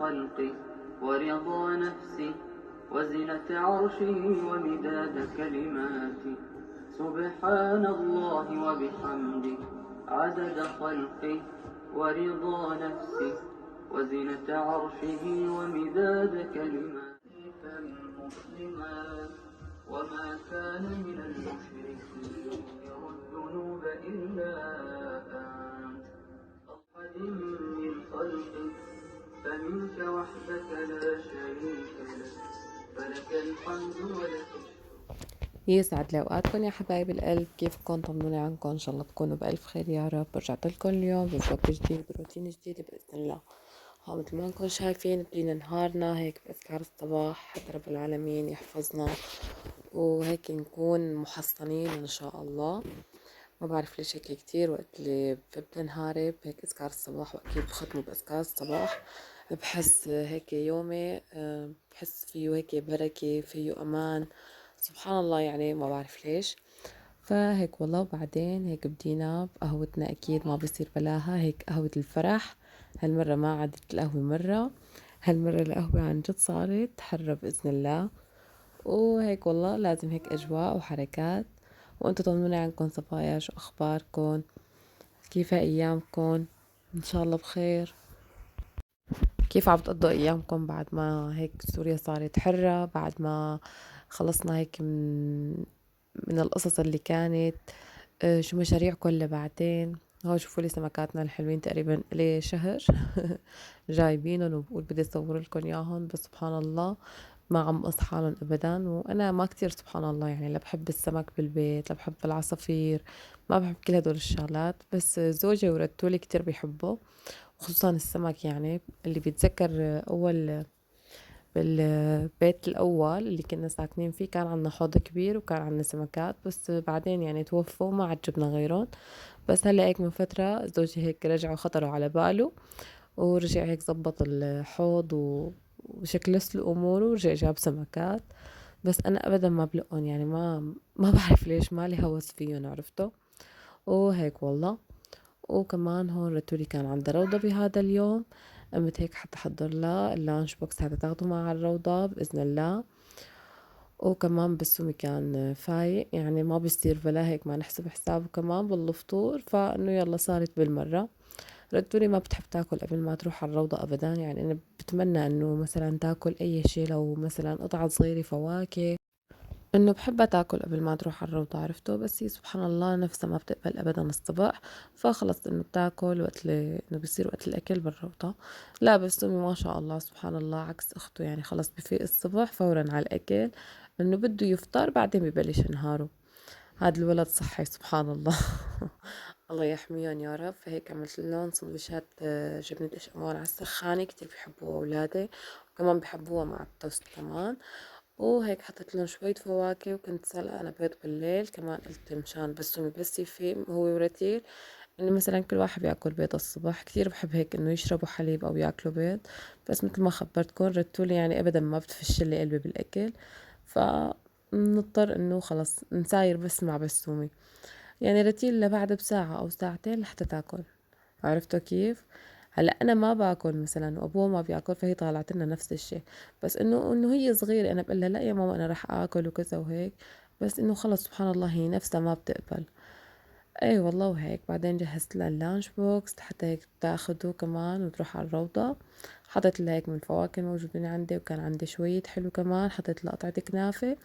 خلقه ورضا نفسه وزنة عرشه ومداد كلماته. سبحان الله وبحمده عدد خلقه ورضا نفسه وزنة عرشه ومداد كلماته. فالمسلمات وما كان من المشركين الذنوب إلا أنت أحد من خلقك فمنك وحدك لا شريك لك فلك الحمد ولك يسعد لي اوقاتكم يا حبايب القلب. كيفكم؟ طمنوني عنكم، ان شاء الله تكونوا بالف خير يا رب. رجعت لكم اليوم بفلوق جديد بروتين جديد باذن الله. مثل ما انكم شايفين بدينا نهارنا هيك باذكار الصباح، حتى رب العالمين يحفظنا وهيك نكون محصنين ان شاء الله. ما بعرف ليش هيك كتير وقت اللي ببدأ نهاري بهيك اذكار الصباح، واكيد بختمه باذكار الصباح. بحس هيك يومي بحس فيه هيك بركة، فيه امان. سبحان الله، يعني ما بعرف ليش. فهيك والله. وبعدين هيك بدينا بقهوتنا، اكيد ما بصير بلاها، هيك قهوة الفرح. هالمرة ما عادت القهوة مرة، هالمرة القهوة عن جد صارت حرة بإذن الله. وهيك والله لازم هيك أجواء وحركات. وانتو طمنوني عنكم، صفايا شو أخباركم؟ كيف أيامكم؟ إن شاء الله بخير. كيف عم تقضوا أيامكم بعد ما هيك سوريا صارت حرة، بعد ما خلصنا هيك من القصص اللي كانت؟ شو مشاريعكم لبعدين؟ هو شوفوا لي سمكاتنا الحلوين، تقريبا لي شهر جايبينهم وبقول بدي اصور لكم اياهم، بس سبحان الله ما عم قص حالهم ابدا. وانا ما كتير سبحان الله يعني لا بحب السمك بالبيت لا بحب العصافير، ما بحب كل هدول الشغلات. بس زوجي ورتولي كتير بيحبوا، خصوصا السمك. يعني اللي بيتذكر اول بالبيت الأول اللي كنا ساكنين فيه كان عنا حوض كبير وكان عنا سمكات، بس بعدين يعني توفوا ما عاد جبنا غيرهم. بس هلا هيك من فترة زوجي هيك رجعوا خطروا على باله، ورجع هيك زبط الحوض وشكلس له أموره ورجع جاب سمكات. بس أنا أبدا ما بلقهم، يعني ما بعرف ليش مالي هوس فيهم، عرفتوا؟ وهيك والله. وكمان هون رتولي كان عندها روضة بهذا اليوم، قمت هيك حتى أحضر لها اللانش بوكس حتى تاخده معها على الروضة بإذن الله. وكمان بسومي كان فايق، يعني ما بيصير بلا هيك ما نحسب حسابه كمان بالفطور، فإنه يلا صارت بالمرة. رتولي ما بتحب تاكل قبل ما تروح على الروضة أبدا، يعني أنا بتمنى إنه مثلا تاكل أي شي، لو مثلا قطعة صغيرة فواكه، انه بحبها تاكل قبل ما تروح على الروضة، عرفته؟ بس هي سبحان الله نفسها ما بتقبل ابدا الصبح، فخلص انه بتاكل وقت انه بيصير وقت الاكل بالروضة. لا بس امي ما شاء الله سبحان الله عكس اخته، يعني خلص بفيق الصبح فورا على الاكل، انه بده يفطر بعدين ببلش نهاره. هذا الولد صحي سبحان الله الله يحميهم يا رب. فهيك عملت لهم سندويشات جبنة قش أموال على السخانة، كتير بيحبوها أولادي، وكمان بيحبوها مع التوست كمان. وهيك حطيت لهم شوية فواكه، وكنت سلقة أنا بيض بالليل كمان، قلت مشان بس يفيق هو ورتيل إنه مثلا كل واحد بياكل بيض الصبح. كتير بحب هيك إنه يشربوا حليب أو ياكلوا بيض. بس مثل ما خبرتكم رتولي يعني أبدا ما بتفشلي قلبي بالأكل، فنضطر إنه خلص نساير بس مع بسومي. يعني رتيل لبعد بساعة أو ساعتين لحتى تاكل، عرفتوا كيف؟ هلا انا ما باكل مثلا وابوه ما بياكل، فهي طالعت لنا نفس الشيء. بس انه هي صغيره انا بقول لها لا يا ماما انا راح اكل وكذا وهيك، بس انه خلص سبحان الله هي نفسها ما بتقبل. اي والله. وهيك بعدين جهزت لها اللانش بوكس حتى هيك تاخده كمان وتروح على الروضة. حطيت لها هيك من الفواكه الموجودين عندي، وكان عندي شوية حلو كمان، حطيت لها قطعة كنافة،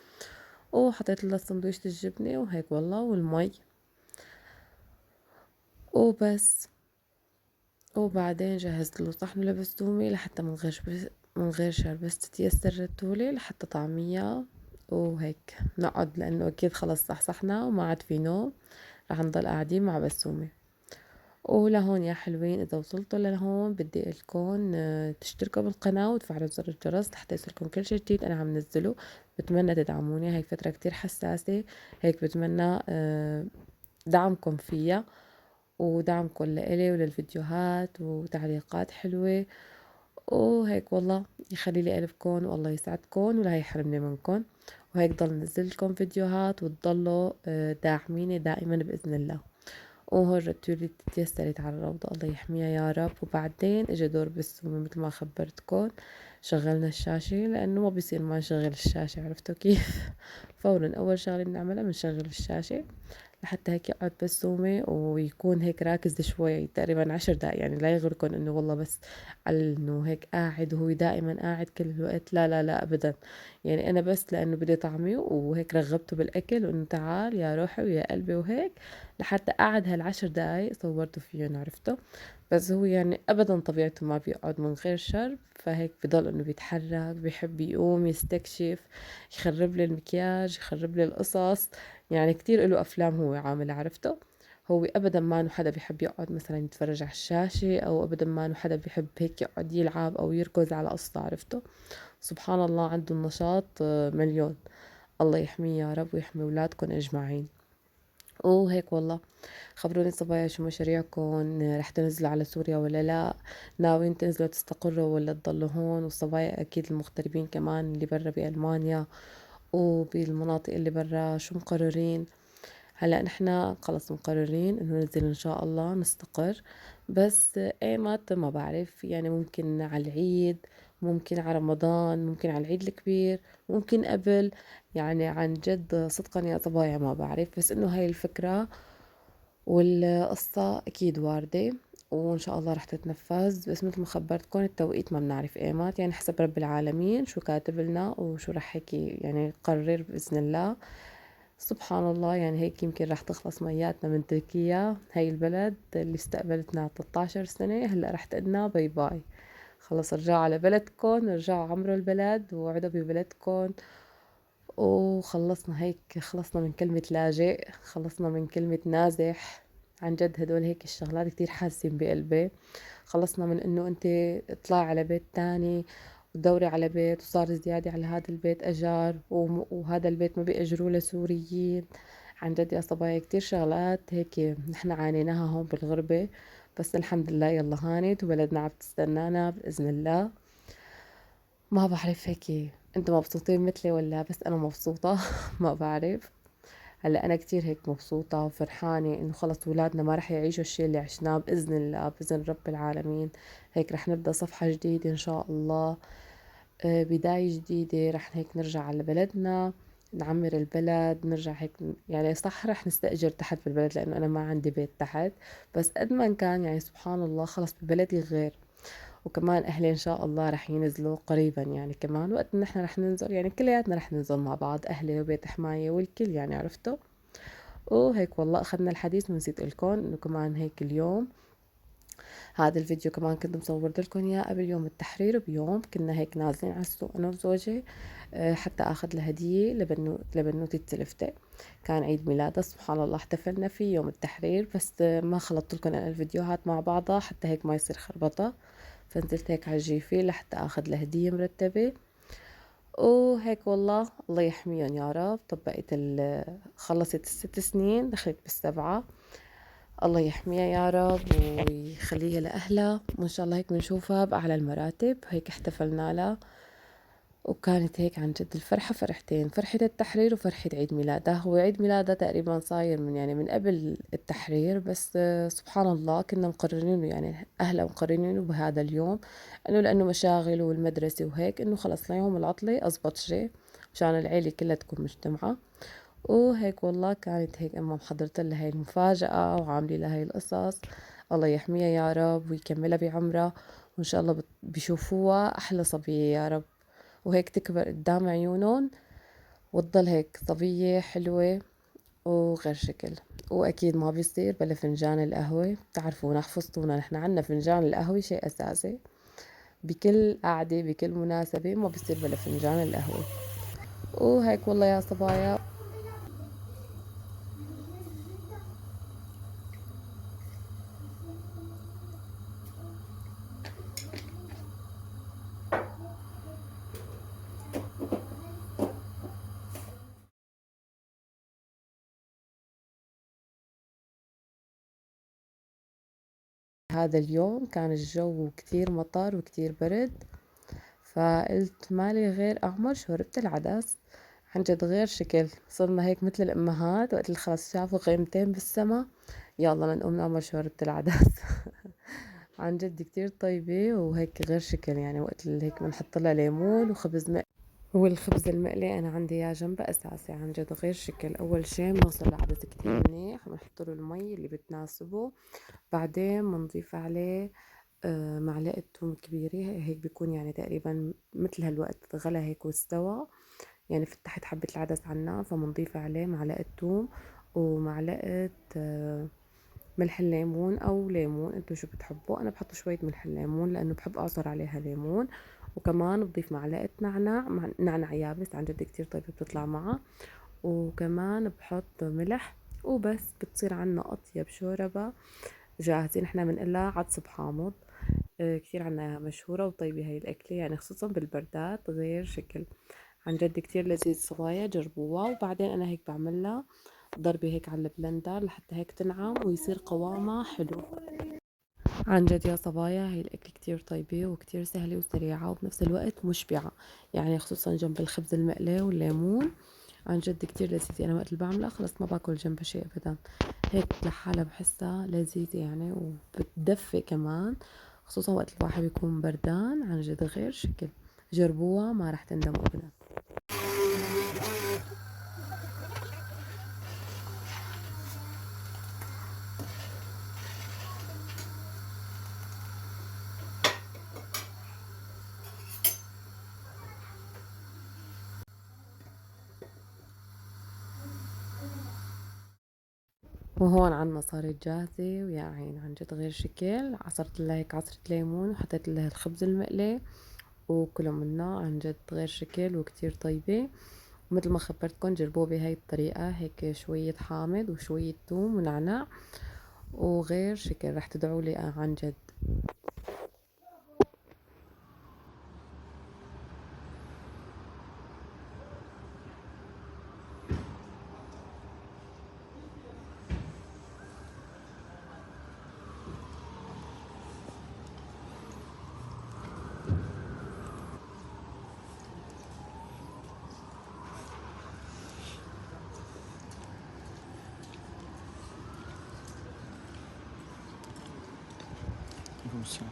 وحطيت لها سندويشة الجبنة وهيك والله، والمي وبس. وبعدين جهزت له طحن لبستومي لحتى من غير شربست تيسر رتولي لحتى طعمية. وهيك نقعد لأنه أكيد خلص صحصحنا وما عاد في نوم، رح نضل قاعدين مع بسومي. ولهون يا حلوين إذا وصلتوا لهون بدي لكم تشتركوا بالقناة وتفعلوا زر الجرس لحتى يوصلكم كل شي جديد أنا عم نزله. بتمنى تدعموني، هاي فترة كتير حساسة، هيك بتمنى دعمكم فيها ودعمكم لإلي وللفيديوهات وتعليقات حلوة. وهيك والله يخلي لي قلبكم والله يسعدكم ولا يحرمني منكم. وهيك ضل نزل لكم فيديوهات وتضلوا داعميني دائما بإذن الله. وهون رتولي تيسرت على الروضة الله يحميها يا رب. وبعدين اجى دور بالسومة مثل ما خبرتكن، شغلنا الشاشة لأنه ما بيصير ما نشغل الشاشة، عرفتوا كيف؟ فورا أول شغلة بنعملها بنشغل الشاشة لحتى هيك يقعد بسومة ويكون هيك راكز شوي تقريبا 10 دقايق، يعني لا يغركن انه والله بس على انه هيك قاعد وهو دائما قاعد كل الوقت، لا لا لا ابدا. يعني انا بس لانه بدي طعمه وهيك رغبته بالاكل وانه تعال يا روحي ويا قلبي وهيك لحتى قعد هال10 دقايق صورته فيهم، عرفته؟ بس هو يعني ابدا طبيعته ما بيقعد من غير شرب، فهيك بضل انه بيتحرك، بيحب يقوم يستكشف، يخرب لي المكياج، يخرب لي القصص. يعني كتير له افلام هو عامل، عرفته؟ هو ابدا ما انه حدا بيحب يقعد مثلا يتفرج على الشاشة، او ابدا ما انه حدا بيحب هيك يقعد يلعب او يركز على قصة، عرفته؟ سبحان الله عنده النشاط مليون. الله يحميه يا رب ويحمي اولادكم اجمعين. وهيك والله، خبروني صبايا شو مشاريعكم، رح تنزلوا على سوريا ولا لا؟ ناويين تنزلوا تستقروا ولا تضلوا هون؟ والصبايا اكيد المغتربين كمان اللي برا بألمانيا وبالمناطق اللي برا شو مقررين؟ هلا نحنا خلص مقررين انه ننزل ان شاء الله نستقر، بس ايمت ما بعرف، يعني ممكن على العيد، ممكن على رمضان، ممكن على العيد الكبير، ممكن قبل. يعني عن جد صدقا يا صبايا ما بعرف، بس انه هاي الفكرة والقصة اكيد واردة وان شاء الله رح تتنفذ. بس مثل ما خبرتكم التوقيت ما بنعرف ايمت، يعني حسب رب العالمين شو كاتب لنا وشو رح هيك يعني يقرر بإذن الله. سبحان الله، يعني هيك يمكن رح تخلص مياتنا من تركيا، هاي البلد اللي استقبلتنا 13 سنة هلأ رح تقلنا باي باي. خلص رجعوا على بلدكن، رجعوا عمروا البلد وقعدوا ببلدكن. وخلصنا هيك، خلصنا من كلمة لاجئ، خلصنا من كلمة نازح. عن جد هدول هيك الشغلات كتير حاسين بقلبي. خلصنا من انه انت اطلعي على بيت تاني وتدوري على بيت، وصار زيادة على هذا البيت اجار وهذا البيت ما بيأجروه لسوريين. عن جد يا صبايا كتير شغلات هيك نحن عانيناها هون بالغربة، بس الحمد لله يلا هانت وبلدنا عم تستنانا بإذن الله. ما بعرف هيك انتوا مبسوطين مثلي ولا بس انا مبسوطة؟ ما بعرف. هلا انا كتير هيك مبسوطة وفرحانة انه خلص ولادنا ما رح يعيشوا الشي اللي عشناه باذن الله، باذن رب العالمين. هيك رح نبدأ صفحة جديدة ان شاء الله، بداية جديدة. رح هيك نرجع على بلدنا، نعمر البلد، نرجع هيك يعني صح رح نستأجر تحت بالبلد لأنه أنا ما عندي بيت تحت، بس قد ما كان يعني سبحان الله خلص ببلدي غير. وكمان أهلي إن شاء الله رح ينزلوا قريبا، يعني كمان وقت نحن رح ننزل يعني كلياتنا رح ننزل مع بعض، أهلي وبيت حماية والكل يعني، عرفتوا؟ وهيك والله أخذنا الحديث ونسيت لكم إنه كمان هيك اليوم هذا الفيديو كمان كنت مصورت لكم اياه قبل يوم التحرير بيوم، كنا هيك نازلين على السوق انا وزوجي حتى اخذ لها هدية لبنوتي التلفتة، كان عيد ميلادها سبحان الله احتفلنا فيه يوم التحرير. بس ما خلطت لكم انا الفيديوهات مع بعضها حتى هيك ما يصير خربطة، فنزلت هيك على الجيفي لحتى اخذ لها هدية مرتبة. وهيك والله الله يحميهم يا رب. طبقت خلصت ال6 سنين دخلت بالسبعة، الله يحميها يا رب ويخليها لأهلها، وإن شاء الله هيك بنشوفها بأعلى المراتب. هيك احتفلنا لها وكانت هيك عن جد الفرحة فرحتين، فرحة التحرير وفرحة عيد ميلادها. هو عيد ميلادها تقريبا صاير من يعني من قبل التحرير، بس سبحان الله كنا مقررينه يعني أهلها مقررينه بهذا اليوم، إنه لأنه مشاغل والمدرسة وهيك إنه خلص ليوم العطلة أزبط شيء مشان العيلة كلها تكون مجتمعة. وهيك والله كانت هيك أما محضرت لها هاي المفاجأة وعاملة لها هاي القصص. الله يحميها يا رب ويكملها بعمرها، وإن شاء الله بيشوفوها أحلى صبية يا رب، وهيك تكبر قدام عيونهم وتضل هيك صبية حلوة وغير شكل. وأكيد ما بيصير بلا فنجان القهوة، بتعرفونا حفظتونا نحن عنا فنجان القهوة شيء أساسي بكل قعدة بكل مناسبة، ما بيصير بلا فنجان القهوة. وهيك والله يا صبايا. هذا اليوم كان الجو كتير مطر وكتير برد، فقلت مالي غير أعمل شوربة العدس. عن جد غير شكل، صرنا هيك مثل الأمهات وقت اللي خلص شافوا غيمتين بالسما يالّا لنقوم نعمل شوربة العدس. عن جد كتير طيبة وهيك غير شكل، يعني وقت هيك بنحط لها ليمون وخبز والخبز المقلي أنا عندي إياه جنبها أساسي، عن جد غير شكل. أول شي بنغسل العدس كتير منيح وبنحط له المي اللي بتناسبه، بعدين بنضيف عليه معلقة توم كبيرة، هيك بيكون يعني تقريبا مثل هالوقت غلى هيك واستوى، يعني فتحت حبة العدس على النار، فبنضيف عليه معلقة توم ومعلقة ملح الليمون او ليمون، انتو شو بتحبوا. انا بحط شوية ملح الليمون لانه بحب اعصر عليها ليمون، وكمان بضيف معلقة نعناع يابس، عن جد كتير طيبة بتطلع معها، وكمان بحط ملح، وبس بتصير عنا اطيب شوربة جاهزة. نحنا بنقلها عدس بحامض. كتير عنا اياها مشهورة وطيبة هاي الاكلة، يعني خصوصا بالبردات غير شكل. عن جد كتير لذيذ، صبايا جربوها. وبعدين انا هيك بعملها ضربة هيك على البلندر لحتى هيك تنعم ويصير قوامها حلو. عن جد يا صبايا هي الأكل كتير طيبة وكتير سهلة وسريعة وبنفس الوقت مشبعة، يعني خصوصا جنب الخبز المقلي والليمون. عن جد كتير لذيذة. أنا وقت اللي بعملها خلص ما باكل جنبها شي أبدا، هيك لحالها بحسها لذيذة يعني، وبتدفي كمان، خصوصا وقت الواحد يكون بردان. عن جد غير شكل، جربوها ما رح تندموا أبدا. وهون عنا صارت جاهزة، ويا عين عن جد غير شكل. عصرت لها هيك عصرة ليمون وحطيت لها الخبز المقلي وكلوا منها، عن جد غير شكل وكتير طيبة. ومثل ما خبرتكن جربوه بهاي الطريقة، هيك شوية حامض وشوية توم ونعناع، وغير شكل رح تدعولي عن جد. روسيا.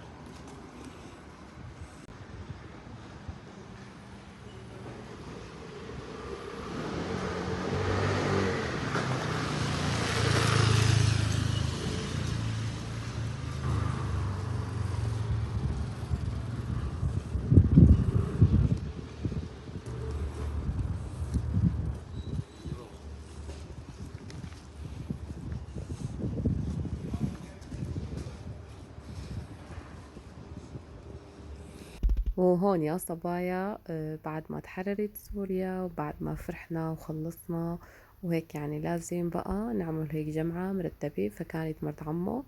وهون يا صبايا بعد ما تحررت سوريا وبعد ما فرحنا وخلصنا وهيك، يعني لازم بقى نعمل هيك جمعة مرتبة. فكانت مرت عمو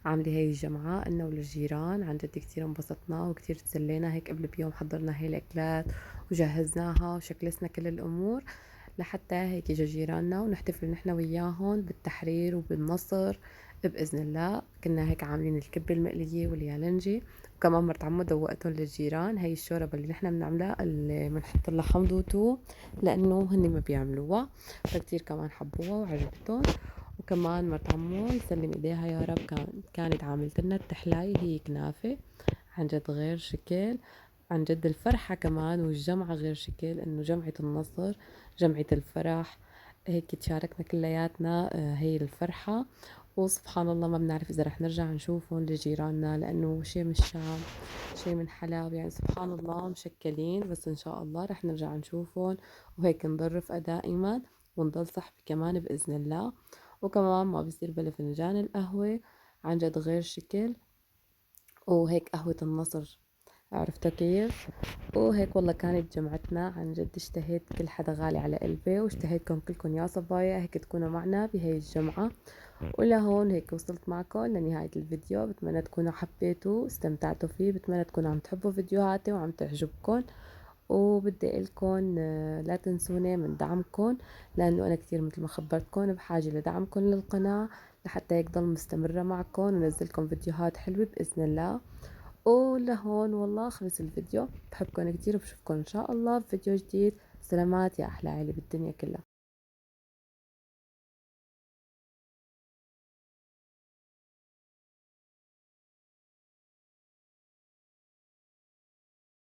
عاملة هاي الجمعة إلنا وللجيران. عن جد كتير انبسطنا وكتير تسلينا، هيك قبل بيوم حضرنا هاي الأكلات وجهزناها وشكلسنا كل الأمور لحتى هيك يجوا جيراننا ونحتفل نحن وياهم بالتحرير وبالنصر بإذن الله. كنا هيك عاملين الكبة المقلية واليالنجي، وكمان مرت عمو دوقتهم للجيران هاي الشوربة اللي نحن بنعملها اللي بنحط لها حمض وتوم، لأنه هني ما بيعملوها، فكتير كمان حبوها وعجبتهم. وكمان مرت عمو يسلم ايديها يا رب كانت عاملت لنا التحلاية هي كنافة، عن جد غير شكل. عن جد الفرحة كمان والجمعة غير شكل، انه جمعة النصر، جمعة الفرح، هيك تشاركنا كلياتنا هي الفرحة. وسبحان الله ما بنعرف إذا رح نرجع نشوفهم لجيراننا، لأنه شي من الشام شي من حلب، يعني سبحان الله مشكلين، بس إن شاء الله رح نرجع نشوفهم وهيك نضل رفقة دائما ونضل صحبة كمان بإذن الله. وكمان ما بيصير بلا فنجان القهوة، عن جد غير شكل. وهيك قهوة النصر، عرفتوا كيف؟ وهيك والله كانت جمعتنا. عن جد اشتهيت كل حدا غالي على قلبي، واشتهيتكم كلكم يا صبايا هيك تكونوا معنا بهاي الجمعة. ولهون هيك وصلت معكم لنهاية الفيديو، بتمنى تكونوا حبيتوا استمتعتوا فيه، بتمنى تكونوا عم تحبوا فيديوهاتي وعم تعجبكم. وبدي لكم لا تنسوني من دعمكم، لأنه أنا كتير مثل ما خبرتكم بحاجة لدعمكم للقناة لحتى هيك ضل مستمرة معكم ونزلكم فيديوهات حلوة بإذن الله. ولهون والله خلص الفيديو، بحبكم كتير وبشوفكم إن شاء الله بفيديو جديد. سلامات يا أحلى عيلة بالدنيا كلها.